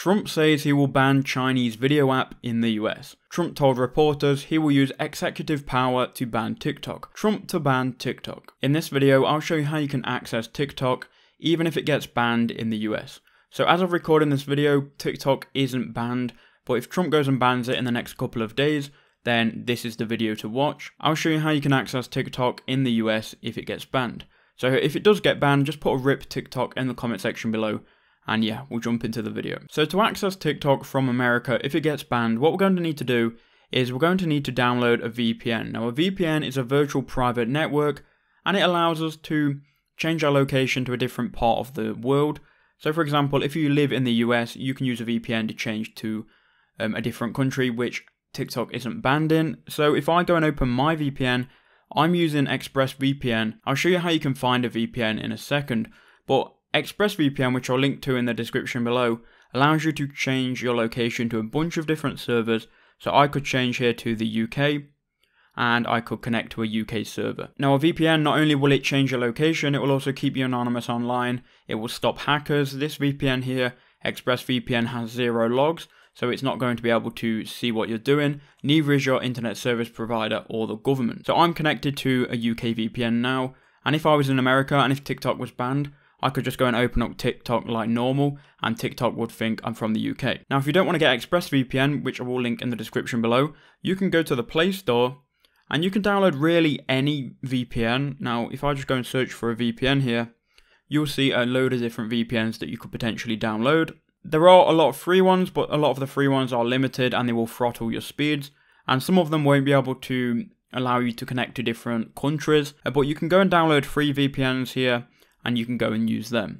Trump says he will ban Chinese video app in the US. Trump told reporters he will use executive power to ban TikTok. Trump to ban TikTok. In this video, I'll show you how you can access TikTok even if it gets banned in the US. So as of recording this video, TikTok isn't banned, but if Trump goes and bans it in the next couple of days, then this is the video to watch. I'll show you how you can access TikTok in the US if it gets banned. So if it does get banned, just put a RIP TikTok in the comment section below, and yeah, we'll jump into the video. So to access TikTok from America, if it gets banned, what we're going to need to do is we're going to need to download a VPN. Now a VPN is a virtual private network, and it allows us to change our location to a different part of the world. So for example, if you live in the US, you can use a VPN to change to a different country, which TikTok isn't banned in. So if I go and open my VPN, I'm using ExpressVPN. I'll show you how you can find a VPN in a second, but ExpressVPN, which I'll link to in the description below, allows you to change your location to a bunch of different servers. So I could change here to the UK, and I could connect to a UK server. Now a VPN, not only will it change your location, it will also keep you anonymous online. It will stop hackers. This VPN here, ExpressVPN, has 0 logs, so it's not going to be able to see what you're doing. Neither is your internet service provider or the government. So I'm connected to a UK VPN now, and if I was in America and if TikTok was banned, I could just go and open up TikTok like normal, and TikTok would think I'm from the UK. Now if you don't want to get ExpressVPN, which I will link in the description below, you can go to the Play Store, and you can download really any VPN. Now if I just go and search for a VPN here, you'll see a load of different VPNs that you could potentially download. There are a lot of free ones, but a lot of the free ones are limited and they will throttle your speeds, and some of them won't be able to allow you to connect to different countries, but you can go and download free VPNs here and you can go and use them.